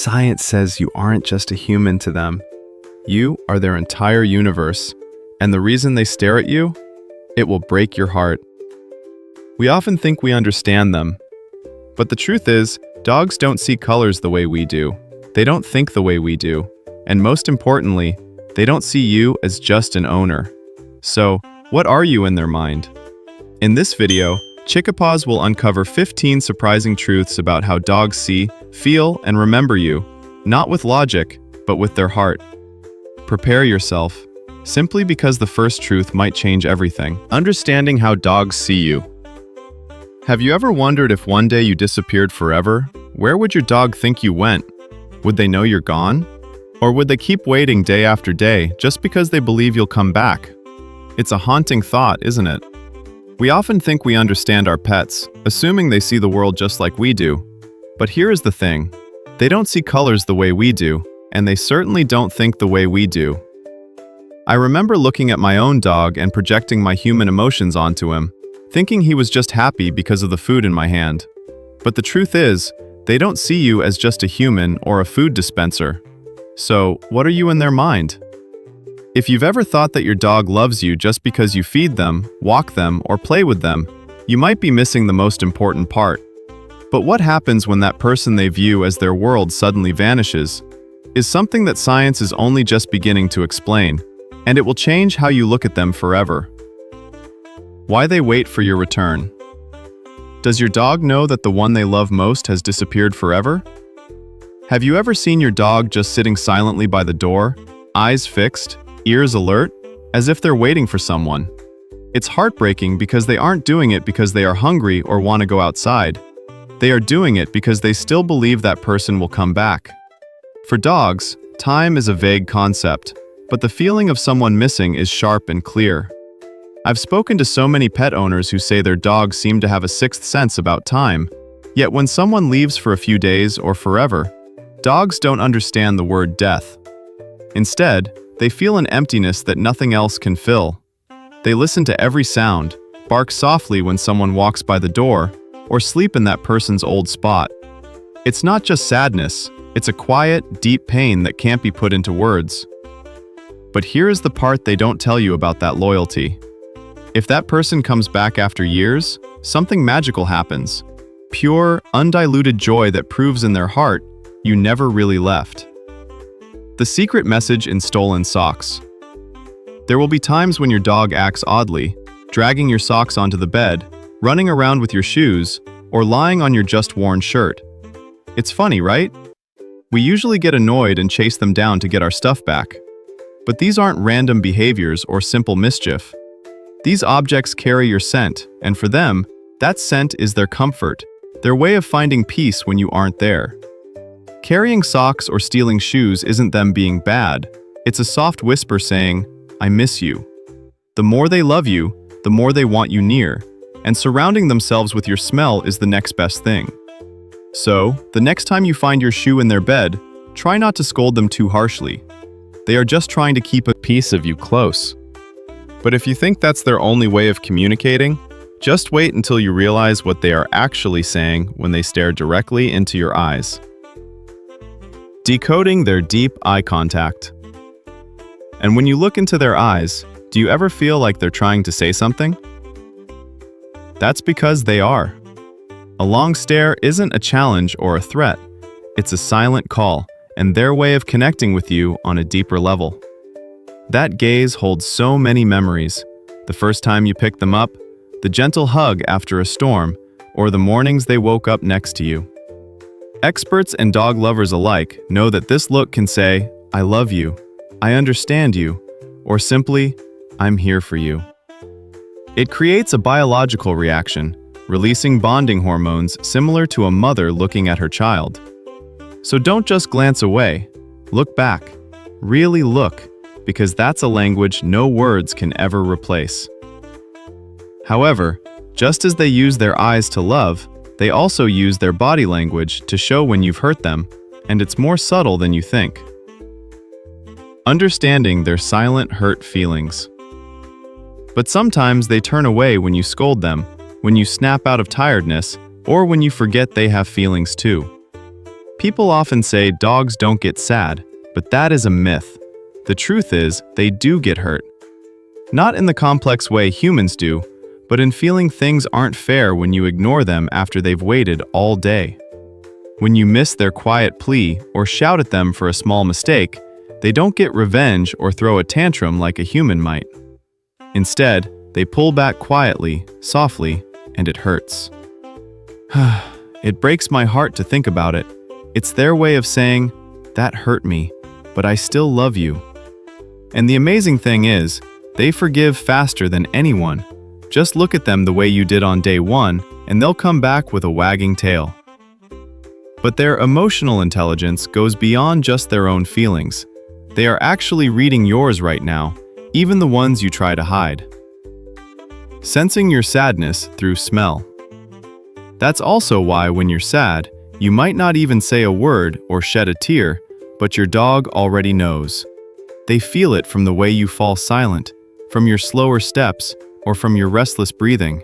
Science says you aren't just a human to them. You are their entire universe, and the reason they stare at you? It will break your heart. We often think we understand them, but the truth is, dogs don't see colors the way we do. They don't think the way we do. And most importantly, they don't see you as just an owner. So, what are you in their mind? In this video, ChickaPaws will uncover 15 surprising truths about how dogs see, feel, and remember you, not with logic, but with their heart. Prepare yourself, simply because the first truth might change everything. Understanding how dogs see you. Have you ever wondered if one day you disappeared forever, where would your dog think you went? Would they know you're gone? Or would they keep waiting day after day just because they believe you'll come back? It's a haunting thought, isn't it? We often think we understand our pets, assuming they see the world just like we do. But here is the thing. They don't see colors the way we do, and they certainly don't think the way we do. I remember looking at my own dog and projecting my human emotions onto him, thinking he was just happy because of the food in my hand. But the truth is, they don't see you as just a human or a food dispenser. So, what are you in their mind? If you've ever thought that your dog loves you just because you feed them, walk them, or play with them, you might be missing the most important part. But what happens when that person they view as their world suddenly vanishes is something that science is only just beginning to explain, and it will change how you look at them forever. Why they wait for your return. Does your dog know that the one they love most has disappeared forever? Have you ever seen your dog just sitting silently by the door, eyes fixed, ears alert, as if they're waiting for someone? It's heartbreaking because they aren't doing it because they are hungry or want to go outside. They are doing it because they still believe that person will come back. For dogs, time is a vague concept, but the feeling of someone missing is sharp and clear. I've spoken to so many pet owners who say their dogs seem to have a sixth sense about time, yet when someone leaves for a few days or forever, dogs don't understand the word death. Instead, they feel an emptiness that nothing else can fill. They listen to every sound, bark softly when someone walks by the door, or sleep in that person's old spot. It's not just sadness, it's a quiet, deep pain that can't be put into words. But here is the part they don't tell you about that loyalty. If that person comes back after years, something magical happens. Pure, undiluted joy that proves in their heart you never really left. The secret message in stolen socks. There will be times when your dog acts oddly, dragging your socks onto the bed, running around with your shoes, or lying on your just-worn shirt. It's funny, right? We usually get annoyed and chase them down to get our stuff back. But these aren't random behaviors or simple mischief. These objects carry your scent, and for them, that scent is their comfort, their way of finding peace when you aren't there. Carrying socks or stealing shoes isn't them being bad. It's a soft whisper saying, "I miss you." The more they love you, the more they want you near, and surrounding themselves with your smell is the next best thing. So, the next time you find your shoe in their bed, try not to scold them too harshly. They are just trying to keep a piece of you close. But if you think that's their only way of communicating, just wait until you realize what they are actually saying when they stare directly into your eyes. Decoding their deep eye contact. And when you look into their eyes, do you ever feel like they're trying to say something? That's because they are. A long stare isn't a challenge or a threat. It's a silent call, and their way of connecting with you on a deeper level. That gaze holds so many memories. The first time you picked them up, the gentle hug after a storm, or the mornings they woke up next to you. Experts and dog lovers alike know that this look can say, "I love you," "I understand you," or simply, "I'm here for you." It creates a biological reaction, releasing bonding hormones similar to a mother looking at her child. So don't just glance away. Look back. Really look, because that's a language no words can ever replace. However, just as they use their eyes to love, they also use their body language to show when you've hurt them, and it's more subtle than you think. Understanding their silent hurt feelings. But sometimes they turn away when you scold them, when you snap out of tiredness, or when you forget they have feelings too. People often say dogs don't get sad, but that is a myth. The truth is, they do get hurt. Not in the complex way humans do, but in feeling things aren't fair when you ignore them after they've waited all day. When you miss their quiet plea or shout at them for a small mistake, they don't get revenge or throw a tantrum like a human might. Instead, they pull back quietly, softly, and it hurts. It breaks my heart to think about it. It's their way of saying, "That hurt me, but I still love you." And the amazing thing is, they forgive faster than anyone. Just look at them the way you did on day one, and they'll come back with a wagging tail. But their emotional intelligence goes beyond just their own feelings. They are actually reading yours right now, even the ones you try to hide. Sensing your sadness through smell. That's also why when you're sad, you might not even say a word or shed a tear, but your dog already knows. They feel it from the way you fall silent, from your slower steps, or from your restless breathing.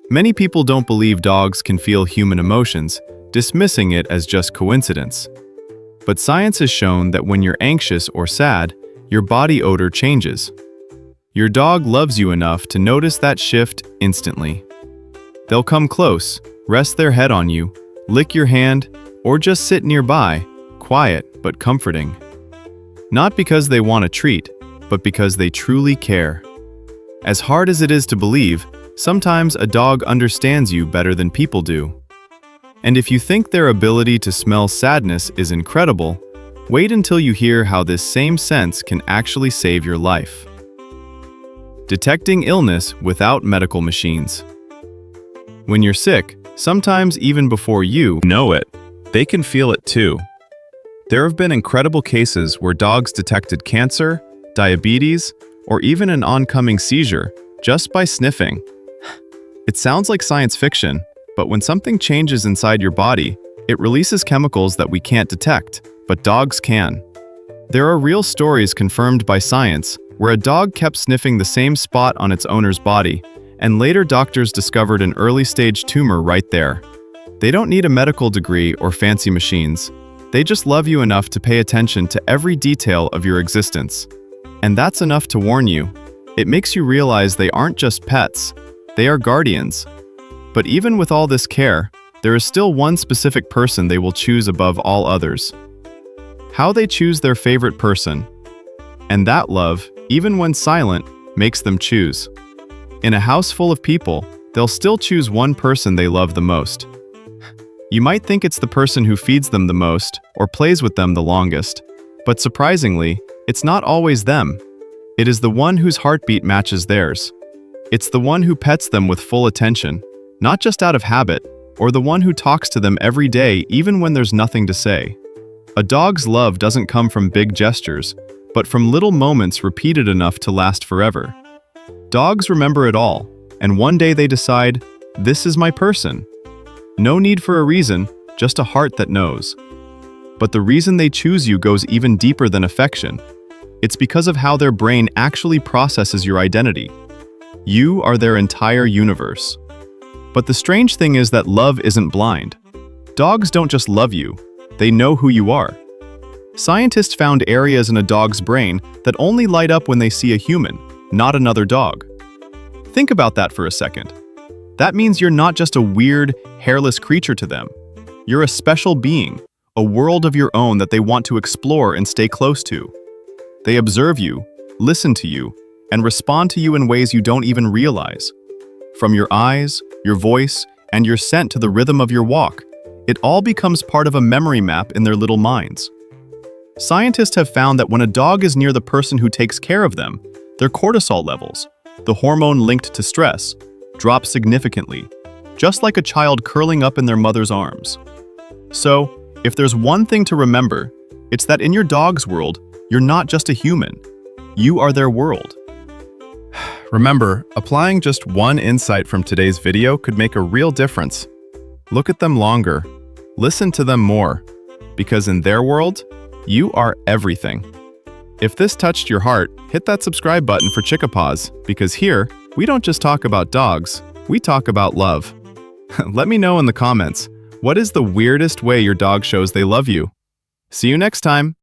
Many people don't believe dogs can feel human emotions, dismissing it as just coincidence. But science has shown that when you're anxious or sad, your body odor changes. Your dog loves you enough to notice that shift instantly. They'll come close, rest their head on you, lick your hand, or just sit nearby, quiet but comforting. Not because they want a treat, but because they truly care. As hard as it is to believe, sometimes a dog understands you better than people do. And if you think their ability to smell sadness is incredible, wait until you hear how this same sense can actually save your life. Detecting illness without medical machines. When you're sick, sometimes even before you know it, they can feel it too. There have been incredible cases where dogs detected cancer, diabetes, or even an oncoming seizure just by sniffing. It sounds like science fiction, but when something changes inside your body, it releases chemicals that we can't detect, but dogs can. There are real stories confirmed by science where a dog kept sniffing the same spot on its owner's body, and later doctors discovered an early-stage tumor right there. They don't need a medical degree or fancy machines. They just love you enough to pay attention to every detail of your existence. And that's enough to warn you. It makes you realize they aren't just pets, they are guardians. But even with all this care, there is still one specific person they will choose above all others. How they choose their favorite person. And that love, even when silent, makes them choose. In a house full of people, they'll still choose one person they love the most. You might think it's the person who feeds them the most or plays with them the longest, but surprisingly, it's not always them. It is the one whose heartbeat matches theirs. It's the one who pets them with full attention, not just out of habit, or the one who talks to them every day even when there's nothing to say. A dog's love doesn't come from big gestures, but from little moments repeated enough to last forever. Dogs remember it all, and one day they decide, "This is my person." No need for a reason, just a heart that knows. But the reason they choose you goes even deeper than affection. It's because of how their brain actually processes your identity. You are their entire universe. But the strange thing is that love isn't blind. Dogs don't just love you, they know who you are. Scientists found areas in a dog's brain that only light up when they see a human, not another dog. Think about that for a second. That means you're not just a weird, hairless creature to them. You're a special being, a world of your own that they want to explore and stay close to. They observe you, listen to you, and respond to you in ways you don't even realize. From your eyes, your voice, and your scent to the rhythm of your walk, it all becomes part of a memory map in their little minds. Scientists have found that when a dog is near the person who takes care of them, their cortisol levels, the hormone linked to stress, drop significantly, just like a child curling up in their mother's arms. So, if there's one thing to remember, it's that in your dog's world, you're not just a human. You are their world. Remember, applying just one insight from today's video could make a real difference. Look at them longer. Listen to them more. Because in their world, you are everything. If this touched your heart, hit that subscribe button for ChickaPaws, because here, we don't just talk about dogs, we talk about love. Let me know in the comments, What is the weirdest way your dog shows they love you? See you next time!